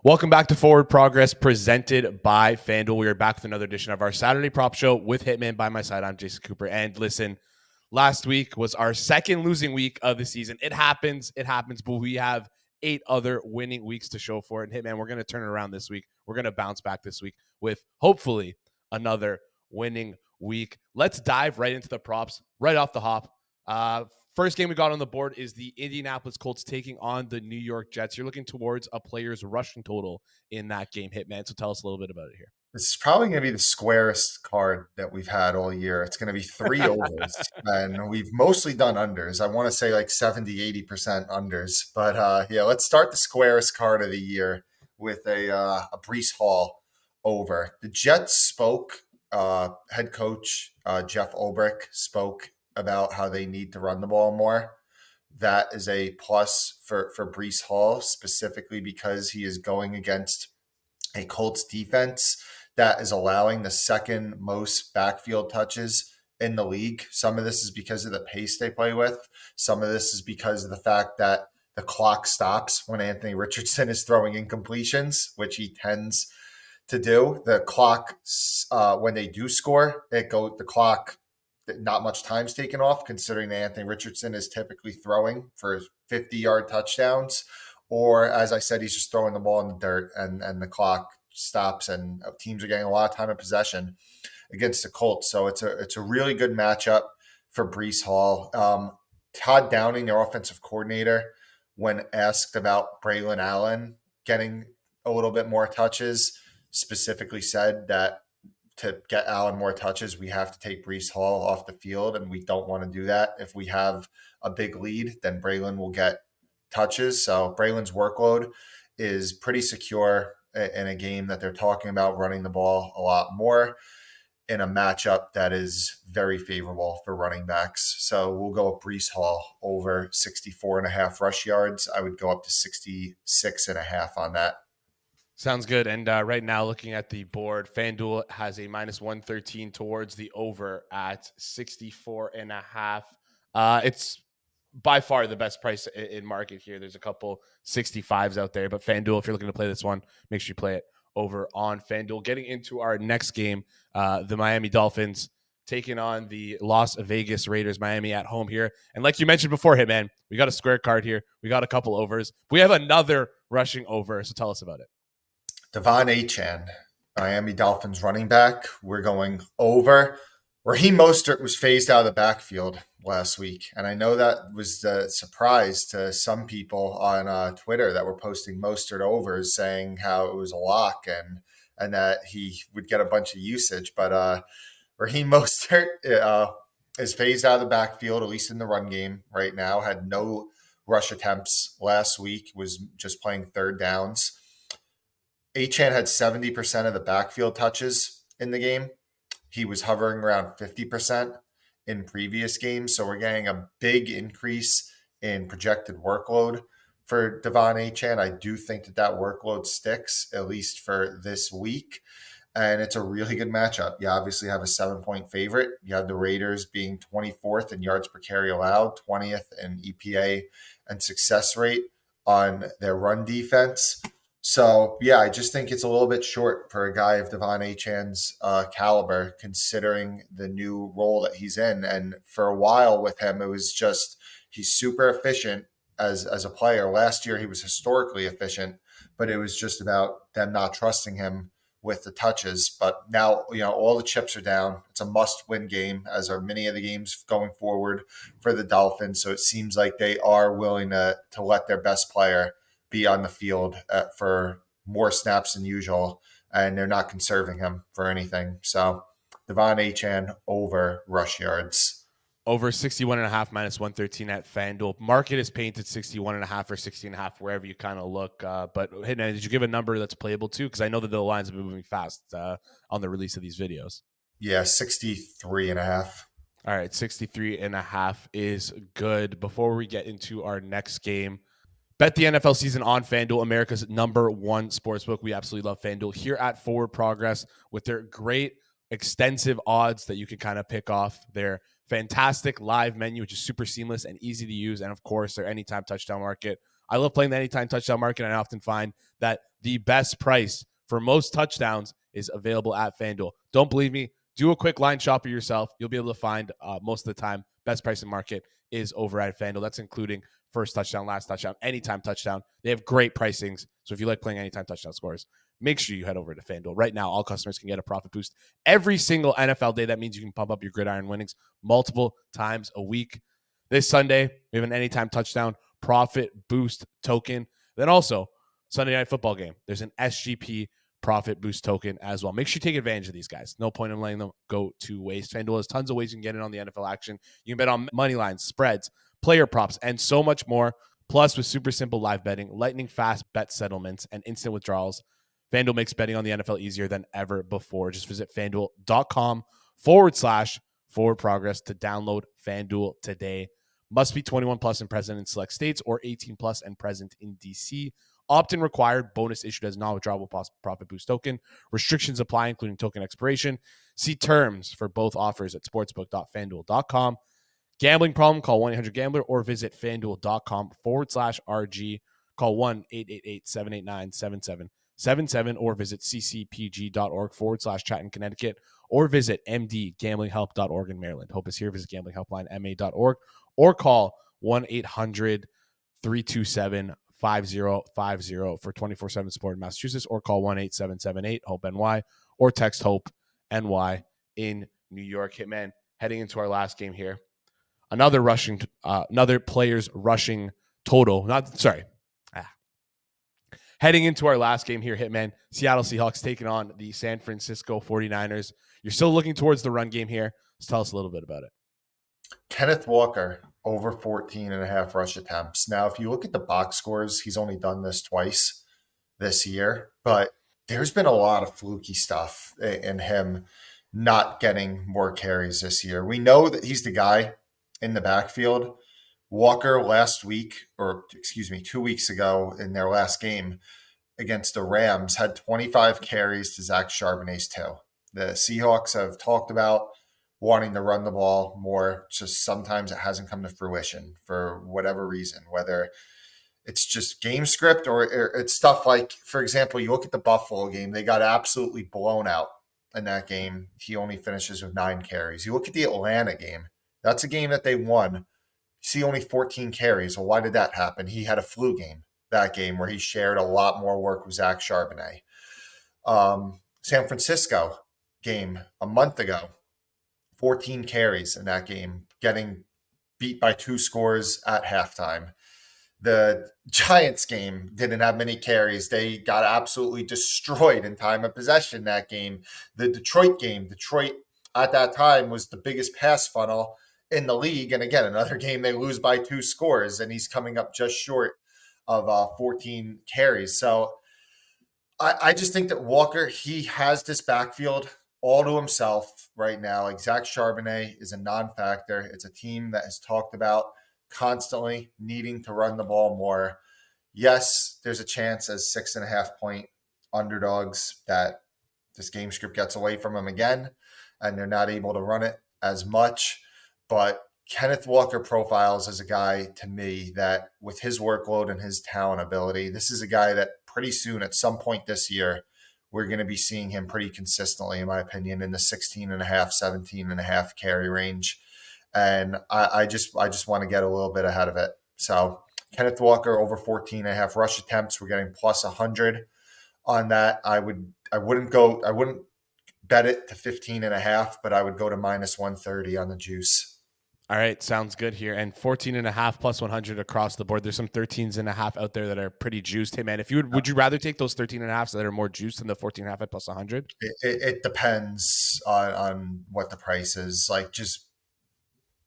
Welcome back to Forward Progress, presented by Fanduel. We are back with another edition of our Saturday Prop Show with Hitman by my side. I'm Jason Cooper. And listen, last week was our second losing week of the season. It happens, but we have 8 other winning weeks to show for it. And Hitman, we're going to turn it around this week. We're going to bounce back this week with hopefully another winning week. Let's dive right into the props right off the hop. First game we got on the board is the Indianapolis Colts taking on the New York Jets. You're looking towards a player's rushing total in that game, Hitman. So tell us a little bit about it here. This is probably going to be the squarest card that we've had all year. It's going to be 3 overs, and we've mostly done unders. I want to say like 70-80% unders. But yeah, let's start the squarest card of the year with a Brees Hall over. The Jets spoke, head coach Jeff Ulbrich spoke about how they need to run the ball more. That is a plus for Brees Hall, specifically because he is going against a Colts defense that is allowing the second most backfield touches in the league. Some of this is because of the pace they play with. Some of this is because of the fact that the clock stops when Anthony Richardson is throwing incompletions, which he tends to do. The clock, when they do score, the clock, not much time's taken off, considering that Anthony Richardson is typically throwing for 50-yard touchdowns. Or, as I said, he's just throwing the ball in the dirt, and the clock stops, and teams are getting a lot of time of possession against the Colts. So it's a really good matchup for Brees Hall. Todd Downing, their offensive coordinator, when asked about Braylon Allen getting a little bit more touches, specifically said that to get Allen more touches, we have to take Brees Hall off the field, and we don't want to do that. If we have a big lead, then Braylon will get touches. So Braylon's workload is pretty secure in a game that they're talking about running the ball a lot more in a matchup that is very favorable for running backs. So we'll go with Brees Hall over 64.5 rush yards. I would go up to 66.5 on that. Sounds good. And right now, looking at the board, FanDuel has a minus 113 towards the over at 64.5. It's by far the best price in market here. There's a couple 65s out there, but FanDuel, if you're looking to play this one, make sure you play it over on FanDuel. Getting into our next game, the Miami Dolphins taking on the Las Vegas Raiders. Miami at home here. And like you mentioned before, Hitman, we got a square card here. We got a couple overs. We have another rushing over, so tell us about it. Devon Achane, Miami Dolphins running back. We're going over. Raheem Mostert was phased out of the backfield last week, and I know that was a surprise to some people on Twitter that were posting Mostert overs, saying how it was a lock and that he would get a bunch of usage. But Raheem Mostert is phased out of the backfield, at least in the run game right now. Had no rush attempts last week, was just playing third downs. Achane had 70% of the backfield touches in the game. He was hovering around 50% in previous games. So we're getting a big increase in projected workload for Devon Achane. I do think that workload sticks, at least for this week. And it's a really good matchup. You obviously have a 7-point favorite. You have the Raiders being 24th in yards per carry allowed, 20th in EPA and success rate on their run defense. So, yeah, I just think it's a little bit short for a guy of Devon Achane's caliber, considering the new role that he's in. And for a while with him, it was just he's super efficient as a player. Last year, he was historically efficient, but it was just about them not trusting him with the touches. But now, all the chips are down. It's a must-win game, as are many of the games going forward for the Dolphins. So it seems like they are willing to let their best player be on the field for more snaps than usual, and they're not conserving him for anything. So Devon Achane over rush yards. Over 61.5 minus 113 at FanDuel. Market is painted 61.5 or 60.5 wherever you kind of look. But Hitman, did you give a number that's playable too? Because I know that the lines have been moving fast on the release of these videos. Yeah, 63.5. All right, 63.5 is good. Before we get into our next game, bet the NFL season on FanDuel, America's #1 sportsbook. We absolutely love FanDuel here at Forward Progress with their great extensive odds that you can kind of pick off. Their fantastic live menu, which is super seamless and easy to use. And of course, their anytime touchdown market I love playing the anytime touchdown market, and I often find that the best price for most touchdowns is available at FanDuel. Don't believe me? Do a quick line shopper yourself. You'll be able to find most of the time best price in market is over at FanDuel. That's including first touchdown, last touchdown, anytime touchdown. They have great pricings. So if you like playing anytime touchdown scores, make sure you head over to FanDuel. Right now, all customers can get a profit boost every single NFL day. That means you can pump up your gridiron winnings multiple times a week. This Sunday, we have an anytime touchdown profit boost token. Then also, Sunday night football game, there's an SGP profit boost token as well. Make sure you take advantage of these guys. No point in letting them go to waste. FanDuel has tons of ways you can get in on the NFL action. You can bet on money lines, spreads, player props, and so much more. Plus, with super simple live betting, lightning fast bet settlements, and instant withdrawals, FanDuel makes betting on the NFL easier than ever before. Just visit FanDuel.com/forward progress to download FanDuel today. Must be 21 plus and present in select states or 18 plus and present in DC. Opt-in required. Bonus issued as non-withdrawable profit boost token. Restrictions apply, including token expiration. See terms for both offers at sportsbook.fanduel.com. Gambling problem? Call 1-800-GAMBLER or visit fanduel.com/RG. Call 1-888-789-7777 or visit ccpg.org/chat in Connecticut or visit mdgamblinghelp.org in Maryland. Hope is here. Visit gamblinghelplinema.org or call 1-800-327-5050 for 24/7 support in Massachusetts or call 1-8778-HOPE-NY or text HOPE-NY in New York. Hitman, heading into our last game here. Another player's rushing total. Heading into our last game here, Hitman, Seattle Seahawks taking on the San Francisco 49ers. You're still looking towards the run game here. Let's tell us a little bit about it. Kenneth Walker, over 14.5 rush attempts. Now, if you look at the box scores, he's only done this twice this year, but there's been a lot of fluky stuff in him not getting more carries this year. We know that he's the guy in the backfield. Walker 2 weeks ago in their last game against the Rams had 25 carries to Zach Charbonnet's 2. The Seahawks have talked about wanting to run the ball more. Just sometimes it hasn't come to fruition for whatever reason, whether it's just game script or it's stuff like, for example, you look at the Buffalo game, they got absolutely blown out in that game. He only finishes with 9 carries. You look at the Atlanta game, that's a game that they won. You see only 14 carries. Well, why did that happen? He had a flu game that game where he shared a lot more work with Zach Charbonnet. San Francisco game a month ago, 14 carries in that game, getting beat by 2 scores at halftime. The Giants game didn't have many carries. They got absolutely destroyed in time of possession that game. The Detroit game, Detroit at that time was the biggest pass funnel in the league. And again, another game they lose by 2 scores, and he's coming up just short of 14 carries. So I just think that Walker, he has this backfield all to himself right now. Like Zach Charbonnet is a non-factor. It's a team that has talked about constantly needing to run the ball more. Yes, there's a chance as 6.5-point underdogs that this game script gets away from them again, and they're not able to run it as much. But Kenneth Walker profiles as a guy to me that with his workload and his talent ability, this is a guy that pretty soon at some point this year, we're going to be seeing him pretty consistently, in my opinion, in the 16.5, 17.5 carry range. And I just want to get a little bit ahead of it. So Kenneth Walker over 14.5 rush attempts. We're getting plus 100 on that. I wouldn't bet it to 15.5, but I would go to minus 130 on the juice. All right, sounds good here. And 14.5 plus 100 across the board. There's some 13.5 out there that are pretty juiced. Hey man, would you rather take those 13.5s that are more juiced than the 14.5 at plus 100? It depends on what the price is. Like, just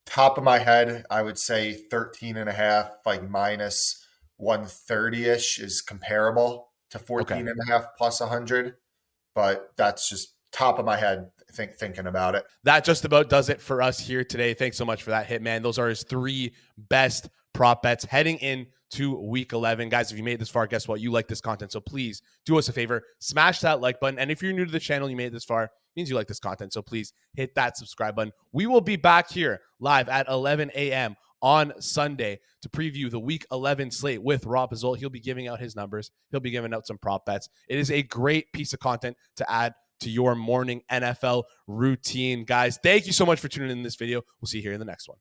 top of my head, I would say 13.5, like minus 130-ish is comparable to 14.5 plus 100. But that's just top of my head thinking about it. That just about does it for us here today. Thanks so much for that, Hitman. Those are his 3 best prop bets heading into week 11. Guys, if you made it this far, guess what? You like this content. So please do us a favor, smash that like button. And if you're new to the channel, you made it this far, it means you like this content. So please hit that subscribe button. We will be back here live at 11 a.m. on Sunday to preview the Week 11 slate with Rob Pizzola. He'll be giving out his numbers. He'll be giving out some prop bets. It is a great piece of content to add to your morning NFL routine. Guys, thank you so much for tuning in this video. We'll see you here in the next one.